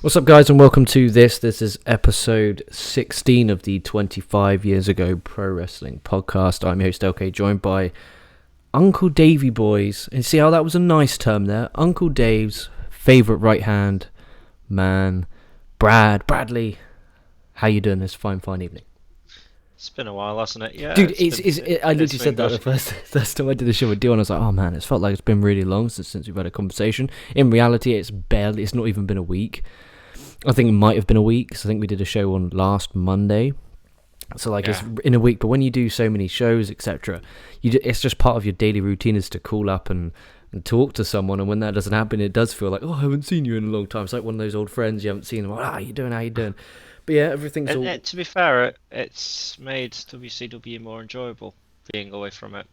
What's up, guys, and welcome to this. This is episode 16 of the 25 Years Ago Pro Wrestling podcast. I'm your host, LK, joined by Uncle Davey boys. And see how that was a nice term there? Uncle Dave's favourite right-hand man, Bradley. How you doing this fine evening? It's been a while, hasn't it? Yeah. Dude, I literally said that the first time I did the show with Dion. I was like, oh man, it's felt like it's been really long since we've had a conversation. In reality, it's not even been a week. I think it might have been a week, because I think we did a show on last Monday. So it's in a week, but when you do so many shows, etc., it's just part of your daily routine is to call up and talk to someone, and when that doesn't happen, it does feel like, oh, I haven't seen you in a long time. It's like one of those old friends you haven't seen. Like, how you doing? But yeah, everything's all... To be fair, it's made WCW more enjoyable being away from it.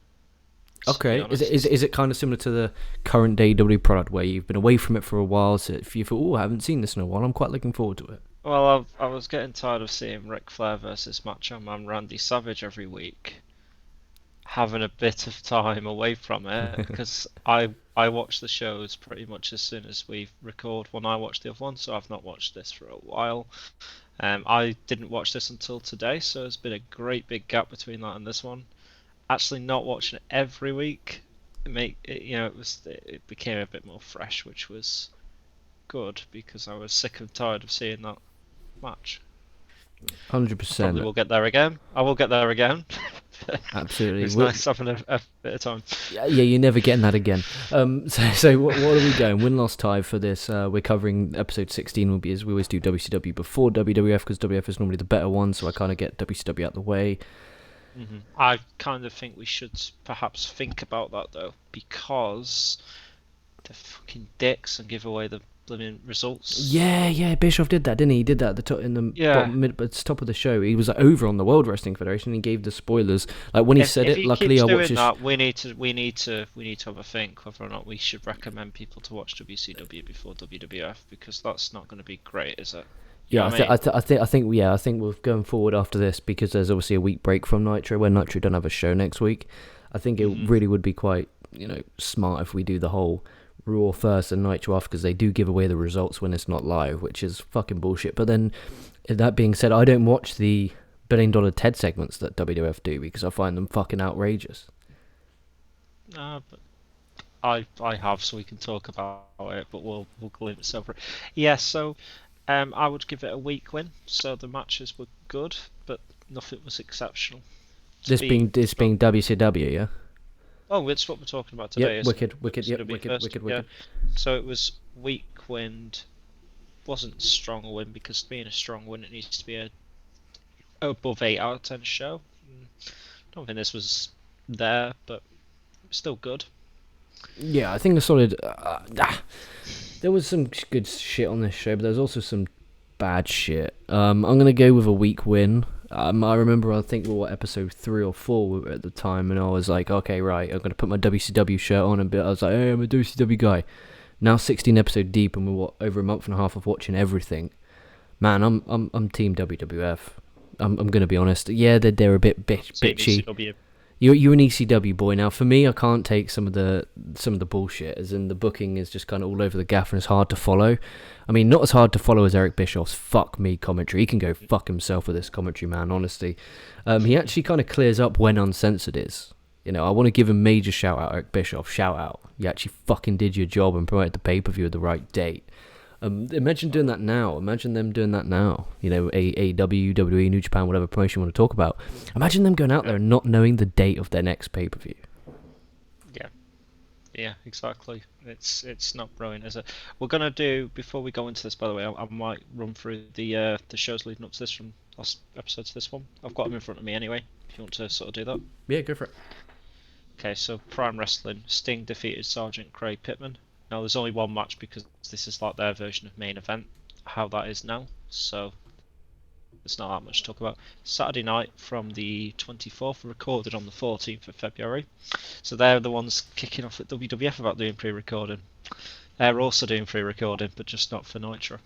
Okay, is it kind of similar to the current day WWE product where you've been away from it for a while, so if you thought, oh, I haven't seen this in a while, I'm quite looking forward to it? Well, I was getting tired of seeing Ric Flair versus Macho Man Randy Savage every week. Having a bit of time away from it, because I watch the shows pretty much as soon as we record when I watch the other one, so I've not watched this for a while. I didn't watch this until today, so there's been a great big gap between that and this one. Actually, not watching it every week, it became a bit more fresh, which was good because I was sick and tired of seeing that match. 100%. Probably will get there again. I will get there again. Absolutely. It's nice having a bit of time. Yeah, you're never getting that again. So what are we going? Win-loss tie for this. We're covering episode 16 will be, as we always do, WCW before WWF, because WWF is normally the better one, so I kind of get WCW out the way. Mm-hmm. I kind of think we should perhaps think about that, though, because they're fucking dicks and give away the blimmin' results. Yeah, Bischoff did that, didn't he? He did that at the top, top of the show. He was over on the World Wrestling Federation. And he gave the spoilers. Like when he said it, luckily I watched that, we need to have a think whether or not we should recommend people to watch WCW before WWF, because that's not going to be great, is it? Yeah, I think we're going forward after this, because there's obviously a week break from Nitro, where Nitro don't have a show next week. I think it really would be quite, smart if we do the whole Raw first and Nitro after, because they do give away the results when it's not live, which is fucking bullshit. But then, that being said, I don't watch the $1 billion TED segments that WWF do, because I find them fucking outrageous. But I have, so we can talk about it, but we'll glimpse over it. Yeah, so I would give it a weak win. So the matches were good, but nothing was exceptional. This being WCW, yeah. Oh, it's what we're talking about today. Yep, wicked. Yeah. So it was weak win. Wasn't a strong win, because being a strong win, it needs to be a above 8 out of 10 show. I don't think this was there, but still good. Yeah, I think a solid. There was some good shit on this show, but there's also some bad shit. I'm gonna go with a weak win. I remember, I think we were episode 3 or 4 at the time, and I was like, okay, right, I'm gonna put my WCW shirt on, and I was like, hey, I'm a WCW guy. Now 16 episode deep, and we're over a month and a half of watching everything. Man, I'm team WWF. I'm gonna be honest. Yeah, they're a bit bitchy. You're an ECW boy now. For me, I can't take some of the bullshit, as in the booking is just kind of all over the gaff and it's hard to follow. I mean, not as hard to follow as Eric Bischoff's "fuck me" commentary. He can go fuck himself with this commentary, man. Honestly, he actually kind of clears up when uncensored is. I want to give a major shout out, Eric Bischoff. Shout out! You actually fucking did your job and promoted the pay-per-view at the right date. Imagine doing that now. Imagine them doing that now. AEW, WWE, New Japan, whatever promotion you want to talk about. Imagine them going out there and not knowing the date of their next pay-per-view. Yeah, exactly. It's not brilliant, is it? We're gonna do, before we go into this, by the way, I might run through the shows leading up to this from last episode to this one. I've got them in front of me anyway, if you want to sort of do that. Yeah, go for it. Okay, so Prime Wrestling, Sting defeated Sergeant Craig Pittman. Now, there's only one match, because this is like their version of main event, how that is now, so there's not that much to talk about. Saturday night from the 24th, recorded on the 14th of February. So they're the ones kicking off at WWF about doing pre-recording. They're also doing pre-recording, but just not for Nitro.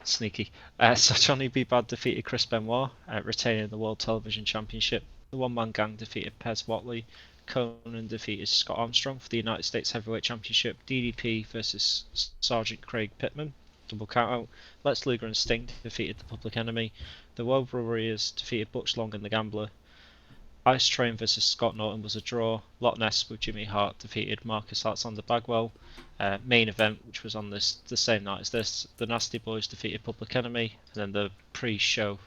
Sneaky. So Johnny B. Bad defeated Chris Benoit, retaining the World Television Championship. The one-man gang defeated Pez Whatley. Conan defeated Scott Armstrong for the United States Heavyweight Championship. DDP versus Sergeant Craig Pittman. double countout. Lex Luger and Sting defeated the Public Enemy. The World Warriors defeated Butch Long and the Gambler. Ice Train vs Scott Norton was a draw. Loch Ness with Jimmy Hart defeated Marcus Alexander Bagwell. Main event, which was on the same night as this, the Nasty Boys defeated Public Enemy. And then the pre-show,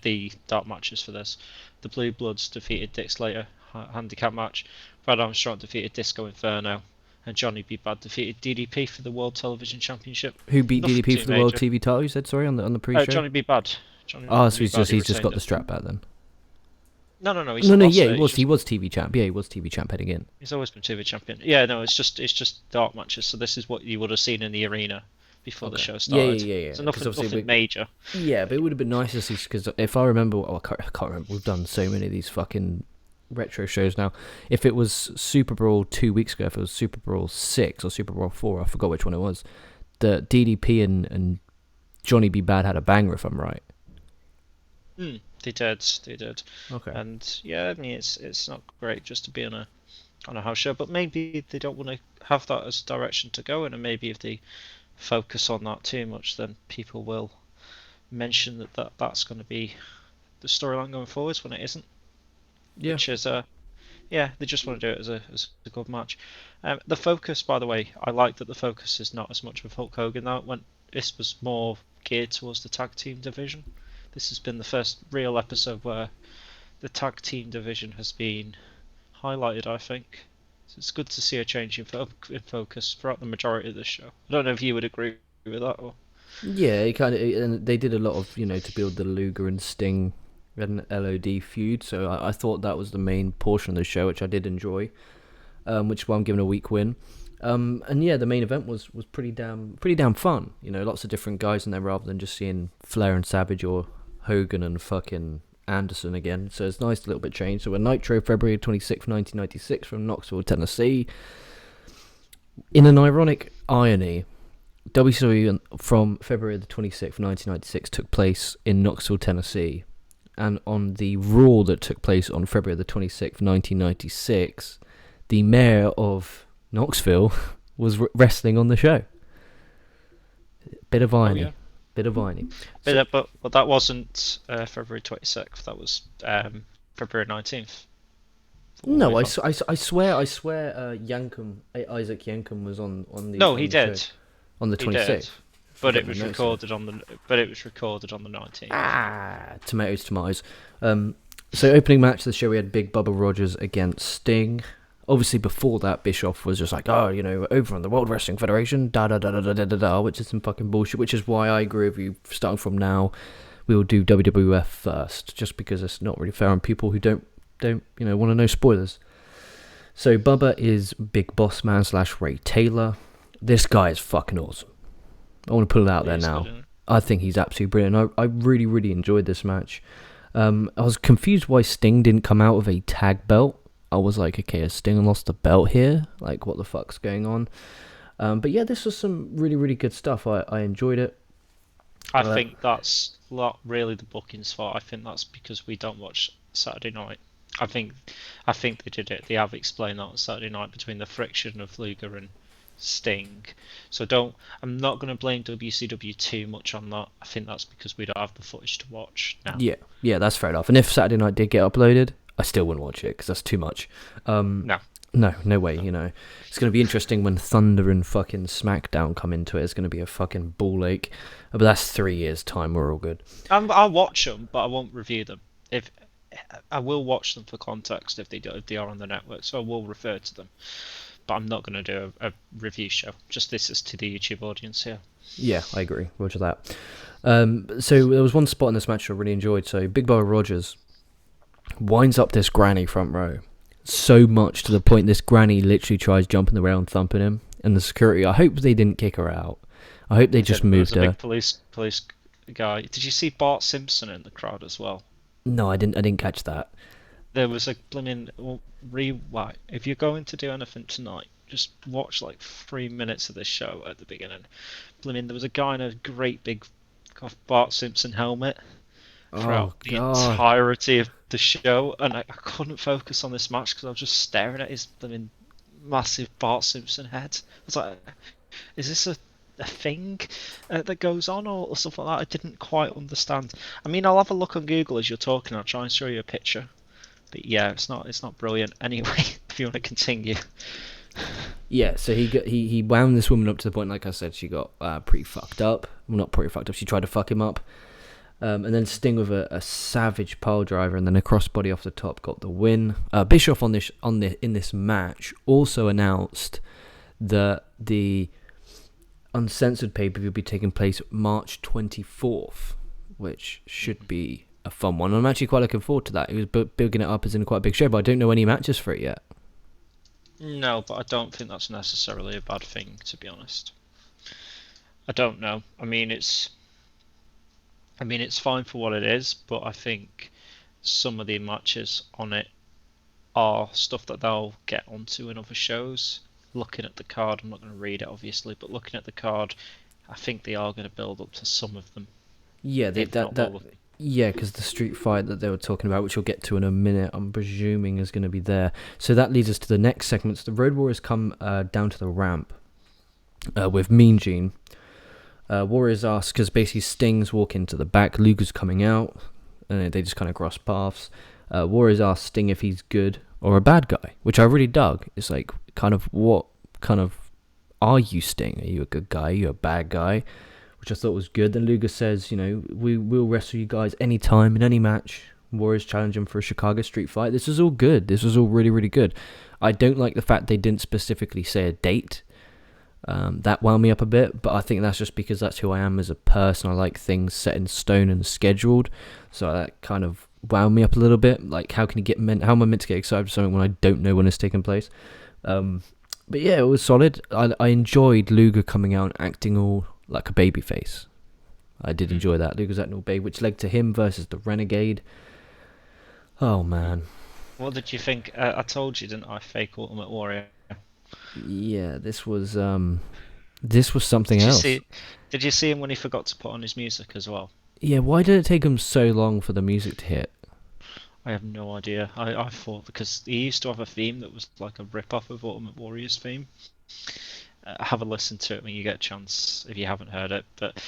the dark matches for this, the Blue Bloods defeated Dick Slater, handicap match. Brad Armstrong defeated Disco Inferno. And Johnny B. Bad defeated DDP for the World Television Championship. Who beat Nothing DDP too for the World major. TV title? You said sorry on the pre-show. Johnny B. Bad. Johnny Oh, so B. Bad, he's just got retained the it. strap back then. No. He's No, lost yeah, it. he was TV champ. Yeah, he was TV champ heading in. He's always been TV champion. Yeah, no, it's just dark matches. So this is what you would have seen in the arena before the show started. Yeah. So 'Cause obviously nothing major. Yeah, but it would have been nice to see, because if I remember, I can't remember. We've done so many of these fucking retro shows now. If it was Super Bowl 2 weeks ago, if it was Super Bowl 6 or Super Bowl 4, I forgot which one it was. The DDP and Johnny B. Bad had a banger, if I'm right. They did. Okay. And yeah, I mean it's not great just to be on a house show, but maybe they don't want to have that as direction to go in, and maybe if they focus on that too much, then people will mention that's going to be the storyline going forwards when it isn't. Yeah. Which is yeah, they just want to do it as a good match. The focus, by the way, I like that the focus is not as much with Hulk Hogan now. This was more geared towards the tag team division. This has been the first real episode where the tag team division has been highlighted, I think. So it's good to see a change in focus throughout the majority of the show. I don't know if you would agree with that. Or... Yeah, and they did a lot of, to build the Luger and Sting and LOD feud, so I thought that was the main portion of the show, which I did enjoy, which is why I'm giving a weak win. And yeah, the main event was pretty damn fun. Lots of different guys in there rather than just seeing Flair and Savage or Hogan and fucking Anderson again. So it's nice, a little bit changed. So we're Nitro, February 26th, 1996, from Knoxville, Tennessee. In an ironic irony, WCW from February the 26th, 1996 took place in Knoxville, Tennessee. And on the Raw that took place on February the 26th, 1996, the mayor of Knoxville was wrestling on the show. Bit of irony. Oh, yeah. Bit of irony. But that wasn't February 26th. That was February 19th. No, I swear, Yankum, Isaac Yankum was on the. No, he did. Show. On the 26th. But it was recorded on the 19th. Tomatoes. So opening match of the show, we had Big Bubba Rogers against Sting. Obviously, before that, Bischoff was just like, over on the World Wrestling Federation, which is some fucking bullshit. Which is why I agree with you. Starting from now, we will do WWF first, just because it's not really fair on people who don't want to know spoilers. So Bubba is Big Boss Man / Ray Taylor. This guy is fucking awesome. I want to put it out there now. I think he's absolutely brilliant. I really, really enjoyed this match. I was confused why Sting didn't come out with a tag belt. I was like, okay, has Sting lost the belt here? Like, what the fuck's going on? But yeah, this was some really, really good stuff. I enjoyed it. I think that's not really the booking's fault. I think that's because we don't watch Saturday night. I think they did it. They have explained that on Saturday night between the friction of Luger and Sting. So I'm not going to blame WCW too much on that. I think that's because we don't have the footage to watch now. Yeah, that's fair enough. And if Saturday night did get uploaded, I still wouldn't watch it because that's too much. No way. It's going to be interesting when Thunder and fucking SmackDown come into it. It's going to be a fucking ball ache. But that's 3 years time. We're all good. I'll watch them, but I won't review them. If I will watch them for context if they are on the network, so I will refer to them. But I'm not going to do a review show. Just this is to the YouTube audience here. Yeah, I agree. Roger that. So there was one spot in this match I really enjoyed. So Big Bubba Rogers winds up this granny front row so much to the point this granny literally tries jumping around, thumping him. And the security, I hope they didn't kick her out. I hope they just moved her. Big police guy. Did you see Bart Simpson in the crowd as well? No, I didn't catch that. There was a blimmin' rewind. If you're going to do anything tonight, just watch like 3 minutes of this show at the beginning. Blimmin', there was a guy in a great big Bart Simpson helmet throughout the entirety of the show, and I couldn't focus on this match because I was just staring at his blimmin' massive Bart Simpson head. I was like, is this a a thing that goes on or stuff like that. I didn't quite understand. I mean, I'll have a look on Google as you're talking. I'll try and show you a picture. But yeah, it's not brilliant. Anyway, if you want to continue. Yeah, so he wound this woman up to the point, like I said, she got pretty fucked up. Well, not pretty fucked up. She tried to fuck him up. And then Sting with a savage pile driver and then a crossbody off the top got the win. Bischoff in this match also announced that the uncensored pay-per-view will be taking place March 24th, which should be a fun one. I'm actually quite looking forward to that. He was building it up as in quite a big show, but I don't know any matches for it yet. No, but I don't think that's necessarily a bad thing, to be honest. I don't know. I mean, it's fine for what it is, but I think some of the matches on it are stuff that they'll get onto in other shows. Looking at the card, I'm not going to read it obviously, but looking at the card, I think they are going to build up to some of them. Yeah, because the street fight that they were talking about, which we'll get to in a minute, I'm presuming is going to be there. So that leads us to the next segment. So the Road Warriors come down to the ramp with Mean Gene. Warriors ask, because basically Sting's walking to the back, Luger's coming out, and they just kind of cross paths. Warriors ask Sting if he's good or a bad guy, which I really dug. It's like, what kind of are you, Sting? Are you a good guy? Are you a bad guy? Which I thought was good. Then Luger says, we will wrestle you guys anytime in any match. Warriors challenge him for a Chicago street fight. This is all good. This was all really, really good. I don't like the fact they didn't specifically say a date. That wound me up a bit, but I think that's just because that's who I am as a person. I like things set in stone and scheduled, so that kind of wound me up a little bit. Like, how am I meant to get excited for something when I don't know when it's taking place? But yeah, it was solid. I enjoyed Luger coming out and acting all like a baby face. I did enjoy that. Luger's acting all baby, which led to him versus the Renegade. Oh man, what did you think? I told you, didn't I? Fake Ultimate Warrior. Yeah, this was something else. Did you see him when he forgot to put on his music as well? Yeah, why did it take him so long for the music to hit? I have no idea. I thought because he used to have a theme that was like a rip-off of Ultimate Warrior's theme. Have a listen to it when you get a chance if you haven't heard it. But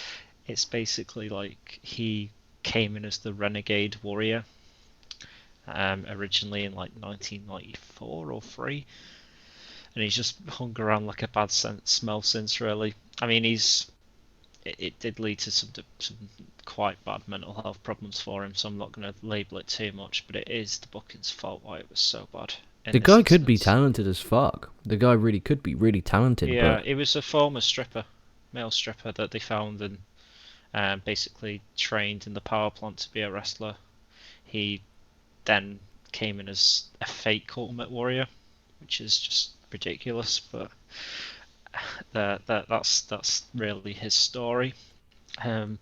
it's basically like he came in as the Renegade Warrior originally in like 1994 or 3. And he's just hung around like a bad smell since, really. I mean, it did lead to some quite bad mental health problems for him, so I'm not going to label it too much, but it is the booking's fault why it was so bad. The guy could be talented as fuck. The guy really could be really talented. Yeah, it was a former male stripper that they found and basically trained in the power plant to be a wrestler. He then came in as a fake Ultimate Warrior, which is just ridiculous, but that's really his story. And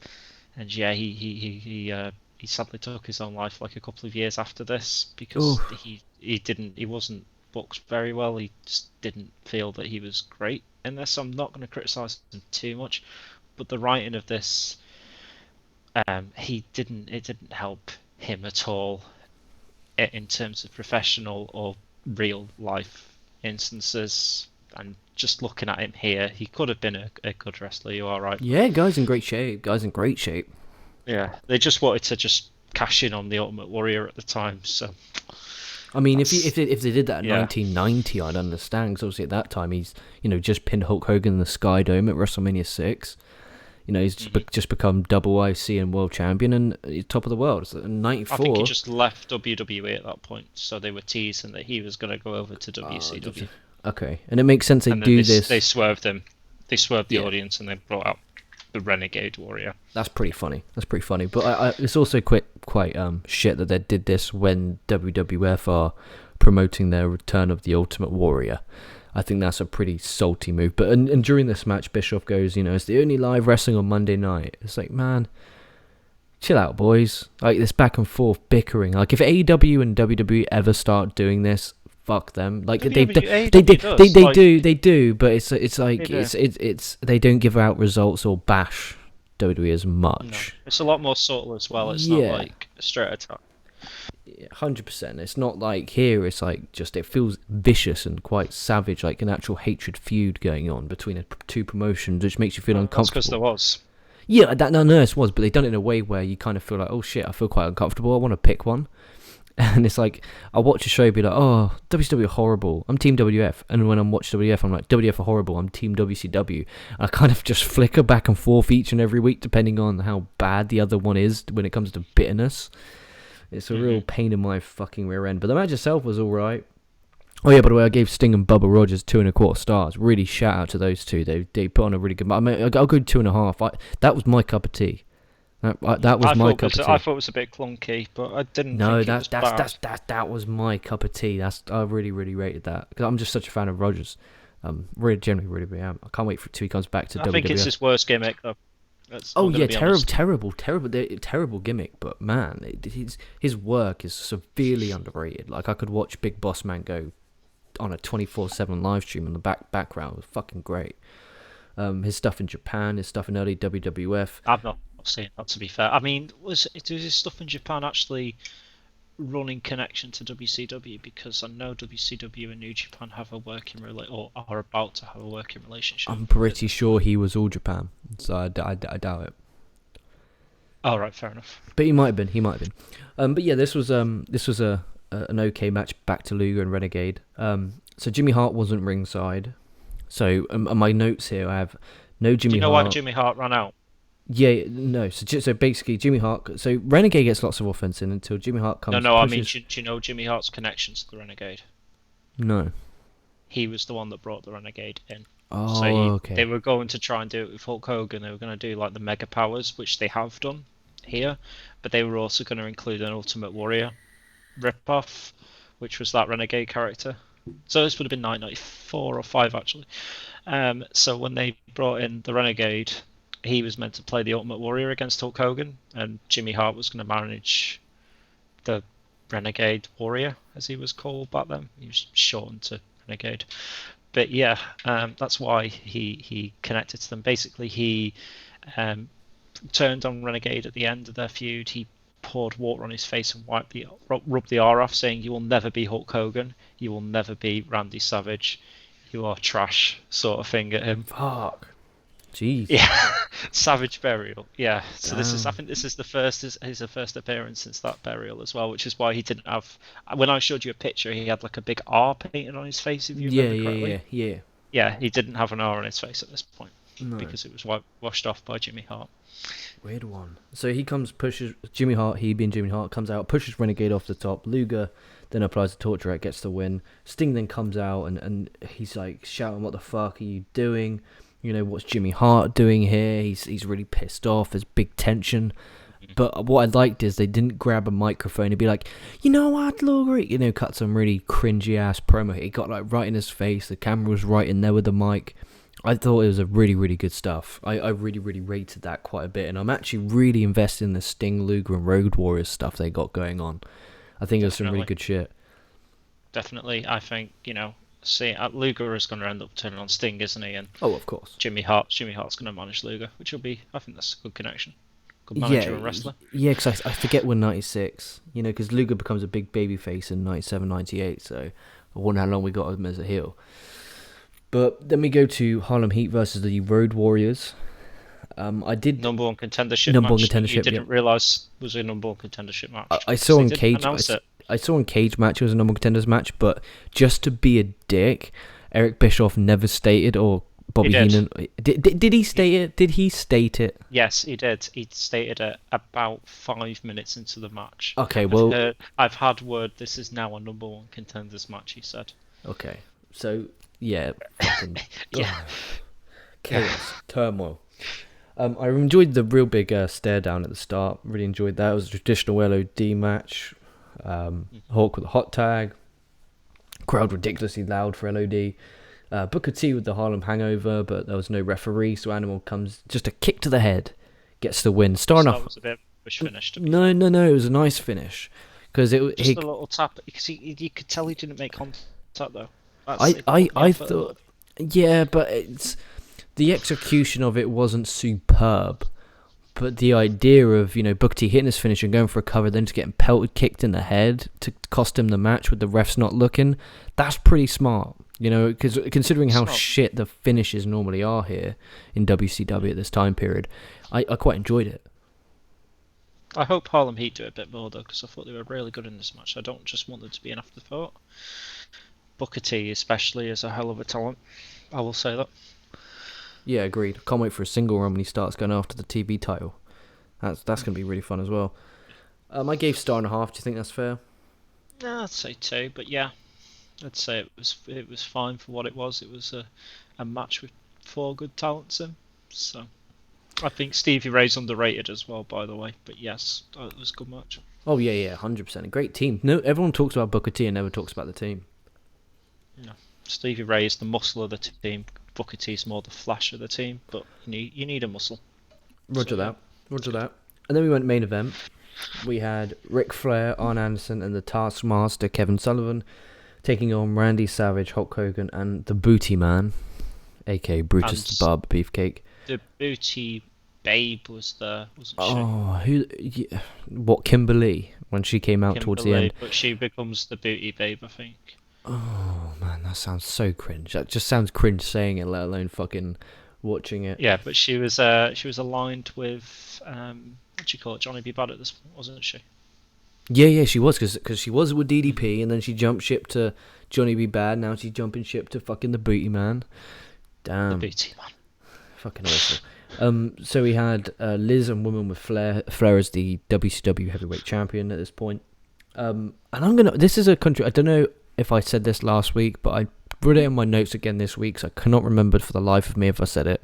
yeah, he sadly took his own life like a couple of years after this because he wasn't booked very well. He just didn't feel that he was great in this. I'm not going to criticize him too much, but the writing of this, it didn't help him at all in terms of professional or real life instances. And just looking at him here, he could have been a good wrestler. You are right. Yeah, guy's in great shape. Yeah, they just wanted to just cash in on the Ultimate Warrior at the time. So, I mean, if they did that in 1990, I'd understand. Because obviously at that time he's just pinned Hulk Hogan in the Sky Dome at WrestleMania 6. He's just become double IC and world champion and he's top of the world. So in 94, I think he just left WWE at that point, so they were teasing that he was going to go over to WCW. Okay, and it makes sense they do this. They swerved him. They swerved the audience and they brought out the Renegade Warrior. That's pretty funny. But it's also quite shit that they did this when WWF are promoting their return of the Ultimate Warrior. I think that's a pretty salty move. But and during this match, Bischoff goes, it's the only live wrestling on Monday night. It's like, man, chill out, boys. Like, this back and forth bickering. Like, if AEW and WWE ever start doing this, fuck them. Like, they do. But it's like they don't give out results or bash WWE as much. No, it's a lot more subtle as well. It's not like a straight attack. 100%. It's not like here. It's like just it feels vicious and quite savage, like an actual hatred feud going on between two promotions, which makes you feel uncomfortable. That's because there was. Yeah, no, it was, but they done it in a way where you kind of feel like, oh shit, I feel quite uncomfortable. I want to pick one. And it's like, I'll watch a show, be like, oh, WCW are horrible, I'm Team WF. And when I'm watching WF, I'm like, WF are horrible, I'm Team WCW. And I kind of just flicker back and forth each and every week, depending on how bad the other one is when it comes to bitterness. It's a real pain in my fucking rear end. But the match itself was alright. Oh yeah, by the way, I gave Sting and Bubba Rogers 2.25 stars. Really shout out to those two. They put on a really good match. I mean, I'll go 2.5. That was my cup of tea. That was my cup of tea. I thought it was a bit clunky, but I didn't. No, think it was bad. that was my cup of tea. I really rated that because I'm just such a fan of Rogers. Really am. I can't wait till he comes back to WWF. I think it's his worst gimmick though. Terrible gimmick. But man, his work is severely underrated. Like I could watch Big Boss Man go on a 24/7 live stream in the background. It was fucking great. His stuff in Japan, his stuff in early WWF. I've not seen that, to be fair. I mean, was his stuff in Japan actually running connection to WCW? Because I know WCW and New Japan have a working or are about to have a working relationship. I'm pretty sure he was All Japan, so I doubt it. Oh right, fair enough. But he might have been. But yeah, this was an okay match. Back to Luger and Renegade. So Jimmy Hart wasn't ringside. So on my notes here, I have no Jimmy Hart. Do you know why Jimmy Hart ran out? Yeah, no. So basically, Jimmy Hart. So Renegade gets lots of offense in until Jimmy Hart comes. No. I mean, do you know Jimmy Hart's connections to the Renegade? No. He was the one that brought the Renegade in. Oh, so okay. They were going to try and do it with Hulk Hogan. They were going to do like the Mega Powers, which they have done here, but they were also going to include an Ultimate Warrior ripoff, which was that Renegade character. So this would have been 1994 or 5 actually. So when they brought in the Renegade, he was meant to play the Ultimate Warrior against Hulk Hogan, and Jimmy Hart was going to manage the Renegade Warrior, as he was called back then. He was shortened to Renegade. But yeah, that's why he connected to them. Basically, he turned on Renegade at the end of their feud. He poured water on his face and rubbed the R off, saying, "You will never be Hulk Hogan. You will never be Randy Savage. You are trash," sort of thing at him. Fuck. Jeez. Yeah. Savage burial. Yeah. So I think this is his first appearance since that burial as well, which is why he didn't have. When I showed you a picture, he had like a big R painted on his face. If you remember correctly. Yeah. Yeah, he didn't have an R on his face at this point. No. Because it was washed off by Jimmy Hart. Weird one. So he pushes Jimmy Hart, he being Jimmy Hart, comes out, pushes Renegade off the top. Luger then applies the torture rack, gets the win. Sting then comes out and he's like shouting, "What the fuck are you doing? You know, what's Jimmy Hart doing here?" He's really pissed off. There's big tension. But what I liked is they didn't grab a microphone and be like, "You know what, Luger?" Cut some really cringy ass promo. He got like right in his face. The camera was right in there with the mic. I thought it was a really, really good stuff. I really, really rated that quite a bit. And I'm actually really invested in the Sting, Luger, and Road Warriors stuff they got going on. I think it was some really good shit. Definitely. I think, Luger is going to end up turning on Sting, isn't he? And of course. Jimmy Hart's going to manage Luger, which will be, I think that's a good connection. Good manager and wrestler. Yeah, because I forget when 96, because Luger becomes a big babyface in 97, 98, so I wonder how long we got him as a heel. But then we go to Harlem Heat versus the Road Warriors. I did number one contendership match. You didn't realise was a number one contendership match. I saw on Cage. I saw on Cage match it was a number one contenders match, but just to be a dick, Eric Bischoff never stated, or Bobby Heenan. Did he state it? Did he state it? Yes, he did. He stated it about 5 minutes into the match. Okay, I've had word this is now a number one contenders match. He said. Okay, so. Yeah, fucking chaos, turmoil. I enjoyed the real big stare down at the start. Really enjoyed that. It was a traditional LOD match. Hawk with a hot tag. Crowd ridiculously loud for LOD. Booker T with the Harlem Hangover, but there was no referee, so Animal comes just a kick to the head, gets the win. Starting off. That was a bit of a push finish. No, it was a nice finish because a little tap. Because you could tell he didn't make contact though. I thought, yeah, but it's the execution of it wasn't superb, But the idea of, Booker T hitting his finish and going for a cover, then just getting kicked in the head to cost him the match with the refs not looking, that's pretty smart. Because considering how shit the finishes normally are here in WCW at this time period, I quite enjoyed it. I hope Harlem Heat do it a bit more, though, because I thought they were really good in this match. I don't just want them to be an afterthought. Booker T especially is a hell of a talent. I will say that. Yeah, agreed. Can't wait for a single run when he starts going after the TV title. That's going to be really fun as well. I gave 1.5 stars. Do you think that's fair? Yeah, I'd say 2, but yeah. I'd say it was fine for what it was. It was a match with 4 good talents in. So I think Stevie Ray's underrated as well, by the way. But yes, it was a good match. Oh yeah, 100%. A great team. No, everyone talks about Booker T and never talks about the team. No, Stevie Ray is the muscle of the team. Booker T's more the flash of the team, but you need a muscle. Roger that. And then we went main event. We had Ric Flair, Arn Anderson, and the Taskmaster, Kevin Sullivan, taking on Randy Savage, Hulk Hogan, and the BootyMan, aka Brutus the Barber Beefcake. The Booty Babe was there, wasn't she? Oh, who? Yeah, what, Kimberly? When she came out towards the end. But she becomes the Booty Babe, I think. Oh man, that sounds so cringe. That just sounds cringe saying it, let alone fucking watching it. Yeah, but she was aligned with what do you call it, Johnny B. Bad at this point, wasn't she? Yeah, she was, because she was with DDP, and then she jumped ship to Johnny B. Bad. Now she's jumping ship to fucking the BootyMan. Damn. The BootyMan. Fucking awful. So we had Liz and Woman with Flair. Flair is the WCW Heavyweight Champion at this point. And this is a country, I don't know if I said this last week, but I wrote it in my notes again this week, so I cannot remember for the life of me if I said it.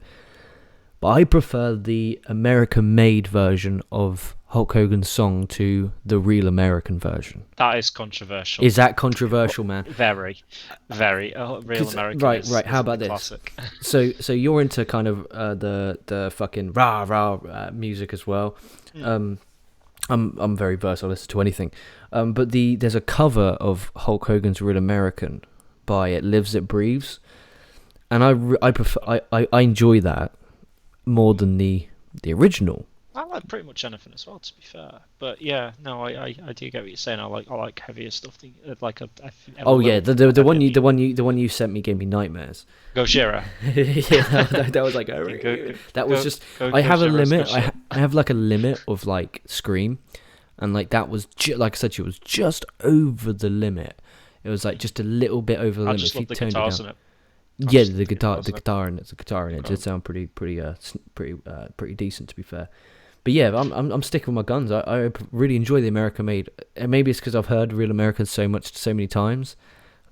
But I prefer the American-made version of Hulk Hogan's song to the real American version. That is controversial. Is that controversial, man? Very. Real American. Right. How about this? Classic. So you're into kind of the fucking rah music as well. I'm very versed. I listen to anything. But there's a cover of Hulk Hogan's Real American by It Lives It Breathes, and I prefer I enjoy that more than the original. I like pretty much anything as well, to be fair. But yeah, no, I do get what you're saying. I like heavier stuff. The one you sent me gave me nightmares. Gojira. Yeah, that was like that was just. I have a limit. I have like a limit of like scream, and like that was like I said, it was just over the limit. It was like just a little bit over the limit. Just love the guitars in it. Yeah, the guitar in it did sound pretty decent, to be fair. But yeah, I'm sticking with my guns. I really enjoy the American made, and maybe it's because I've heard Real American so many times.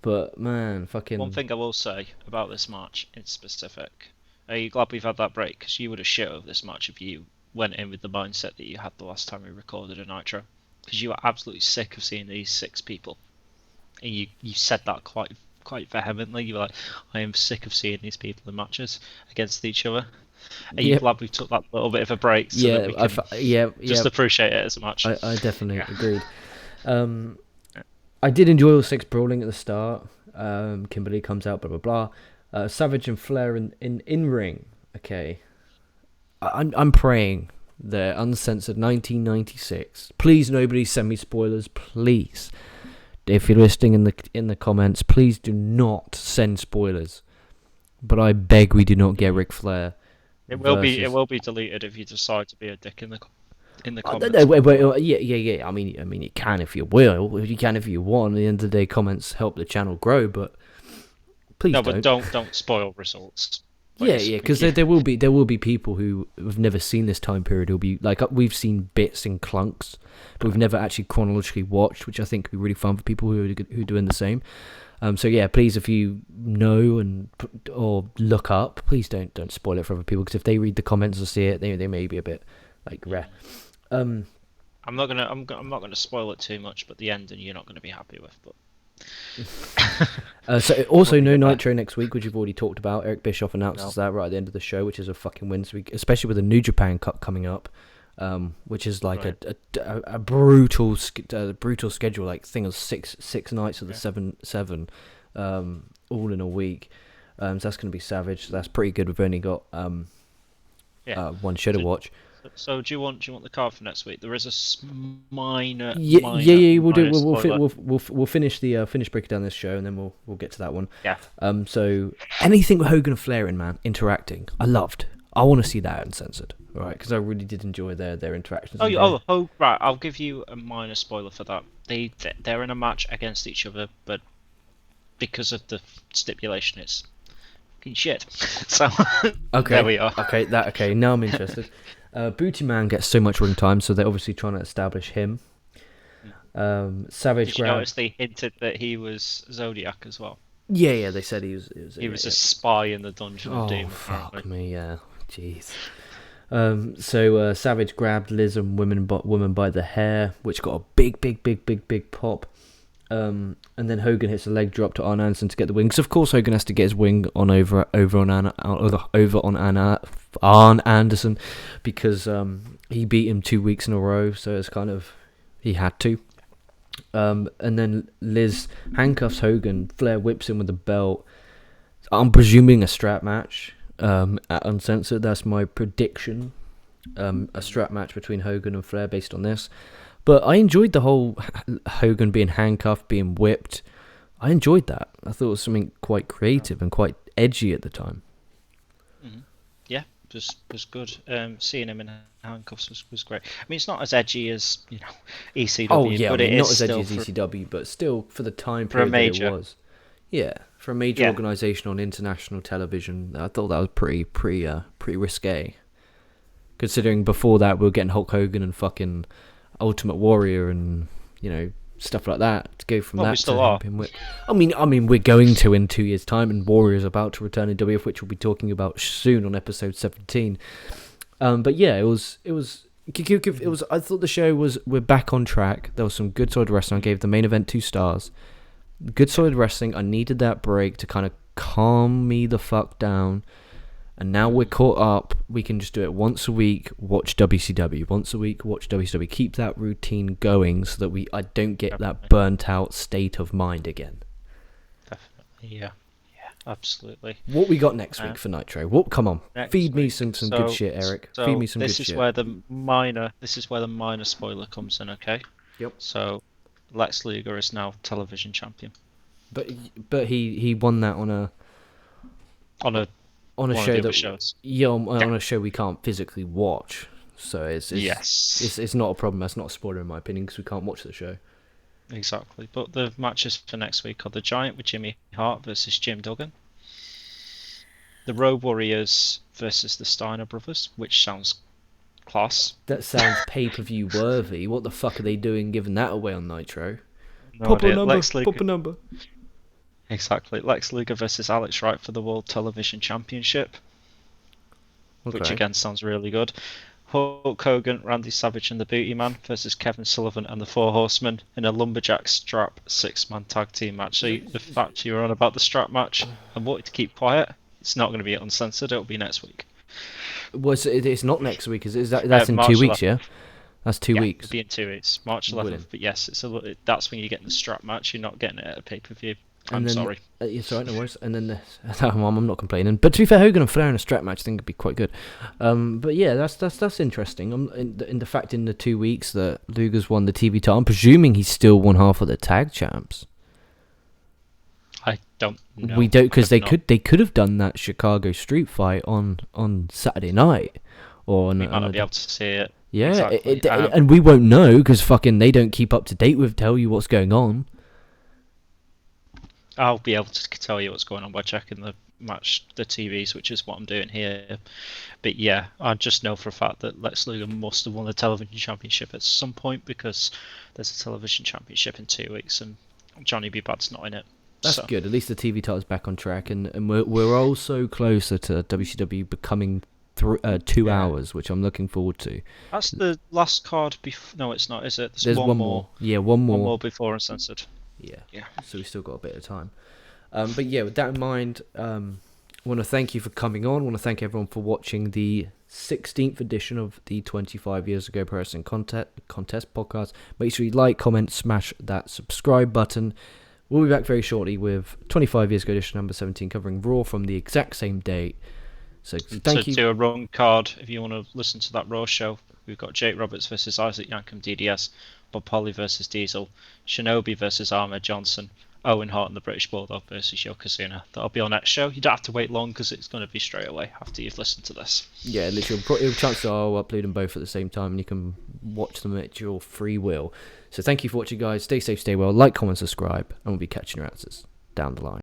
But man, fucking. One thing I will say about this match in specific: are you glad we've had that break? Because you would have shit over this match if you went in with the mindset that you had the last time we recorded a Nitro, because you were absolutely sick of seeing these 6 people, and you said that quite vehemently. You were like, I am sick of seeing these people in matches against each other. Are you glad we took that little bit of a break so that we can just appreciate it as a match? I definitely agreed. I did enjoy all 6 brawling at the start. Kimberly comes out, blah blah blah. Savage and Flair in ring. Okay, I'm praying the uncensored 1996. Please, nobody send me spoilers, please. If you're listening in the comments, please do not send spoilers. But I beg we do not get Ric Flair. It will be deleted if you decide to be a dick in the comments. Yeah. I mean, you can if you will. You can if you want. At the end of the day, comments help the channel grow. But please don't. But don't spoil results. Because there will be people who have never seen this time period. Who'll be like, we've seen bits and clunks, but we've never actually chronologically watched, which I think would be really fun for people who are doing the same. So yeah, please, if you know or look up, please don't spoil it for other people, because if they read the comments or see it, they may be a bit like rare. I'm not gonna spoil it too much, but the ending you're not gonna be happy with. But so also no Nitro next week, which you've already talked about. Eric Bischoff announces that right at the end of the show, which is a fucking win. So especially with the New Japan Cup coming up, which is like a brutal schedule, like thing of six nights of the seven, all in a week. So that's going to be savage. That's pretty good. We've only got one show to watch. So do you want the card for next week? There is a minor, Yeah. We'll do. minor spoiler. We'll finish the finish breaking down this show, and then we'll get to that one. Yeah. So anything with Hogan and Flair in, man, interacting, I loved. I want to see that uncensored, right? Because I really did enjoy their interactions. Right. I'll give you a minor spoiler for that. They're in a match against each other, but because of the stipulation, it's fucking shit. So okay, there we are. Okay. Now I'm interested. BootyMan gets so much ring time, so they're obviously trying to establish him. Savage. Did you notice they hinted that he was Zodiac as well? Yeah. They said he was a spy in the Dungeon of Doom. Fuck me, yeah. Jeez. So Savage grabbed Liz and woman by the hair, which got a big pop. And then Hogan hits a leg drop to Arn Anderson to get the wing. Because of course Hogan has to get his wing on over on Arn Anderson, because he beat him 2 weeks in a row. So it's kind of, he had to. And then Liz handcuffs Hogan. Flair whips him with the belt. I'm presuming a strap match. At Uncensored, that's my prediction. A strap match between Hogan and Flair based on this. But I enjoyed the whole Hogan being handcuffed, being whipped. I enjoyed that. I thought it was something quite creative and quite edgy at the time. Mm-hmm. Yeah, was good. Seeing him in handcuffs was great. I mean, it's not as edgy as ECW. Oh yeah, but not as edgy as ECW, but still for the time period that it was. Yeah, for a major organisation on international television, I thought that was pretty risque. Considering before that we were getting Hulk Hogan and fucking Ultimate Warrior and stuff like that, to go from that to him being whipped. I mean, we're going to in 2 years' time, and Warrior's about to return in WF, which we'll be talking about soon on episode 17. But yeah, it was. I thought the show we're back on track. There was some good solid wrestling. I gave the main event 2 stars. Good solid wrestling. I needed that break to kind of calm me the fuck down. And now we're caught up. We can just do it once a week. Watch WCW. Once a week. Watch WCW. Keep that routine going so that I don't get that burnt out state of mind again. Definitely. Yeah. Absolutely. What we got next week for Nitro? Come on. Feed me some good shit, Eric. Feed me some good shit. This is where the minor spoiler comes in. Okay. Yep. So, Lex Luger is now television champion. But he won that on a show that on a show we can't physically watch, so it's not a problem. That's not a spoiler in my opinion, because we can't watch the show. Exactly, but the matches for next week are the Giant with Jimmy Hart versus Jim Duggan, the Road Warriors versus the Steiner Brothers, which sounds class. That sounds pay-per-view worthy. What the fuck are they doing giving that away on Nitro? Pop a number. Exactly. Lex Luger versus Alex Wright for the World Television Championship. Okay. Which again sounds really good. Hulk Hogan, Randy Savage and the BootyMan versus Kevin Sullivan and the Four Horsemen in a lumberjack strap 6-man tag team match. So the fact you were on about the strap match and wanted to keep quiet, it's not going to be uncensored. It'll be next week. It's not next week. That's in March 2 weeks? 11th. Yeah, that's 2 weeks. It'll be in 2 weeks, March 11th. Brilliant. But yes, that's when you're getting the strap match. You're not getting it at a pay-per-view. I'm sorry. It's alright, no worries. And then I'm not complaining. But to be fair, Hogan and Flair in a strap match, I think would be quite good. But yeah, that's interesting. In the fact in the 2 weeks that Luger's won the TV title, I'm presuming he's still one half of the tag champs. I don't know. We don't, because they could have done that Chicago street fight on Saturday night, or we might not be able to see it. Yeah, exactly. And we won't know because fucking they don't keep up to date with tell you what's going on. I'll be able to tell you what's going on by checking the TVs, which is what I'm doing here. But yeah, I just know for a fact that Lex Luger must have won the television championship at some point, because there's a television championship in 2 weeks and Johnny B. Bad's not in it. That's good. At least the TV title's back on track, and we're also closer to WCW becoming 2 hours, which I'm looking forward to. That's the last card. No, it's not, is it? There's one more. Yeah, one more. One more before Uncensored. Yeah. So we still got a bit of time. But yeah, with that in mind, I want to thank you for coming on. I want to thank everyone for watching the 16th edition of the 25 Years Ago Pro Wrestling Contest podcast. Make sure you like, comment, smash that subscribe button. We'll be back very shortly with 25 Years Ago edition number 17, covering Raw from the exact same date. So And thank to you. do a run card, if you want to listen to that Raw show, we've got Jake Roberts versus Isaac Yankem DDS, Bob Holly versus Diesel, Shinobi versus Ahmed Johnson, Owen Hart and the British Bulldog versus Yokozuna. That'll be our next show. You don't have to wait long because it's going to be straight away after you've listened to this. Yeah, literally, chances are I'll upload them both at the same time, and you can watch them at your free will. So thank you for watching, guys. Stay safe, stay well. Like, comment, subscribe, and we'll be catching your answers down the line.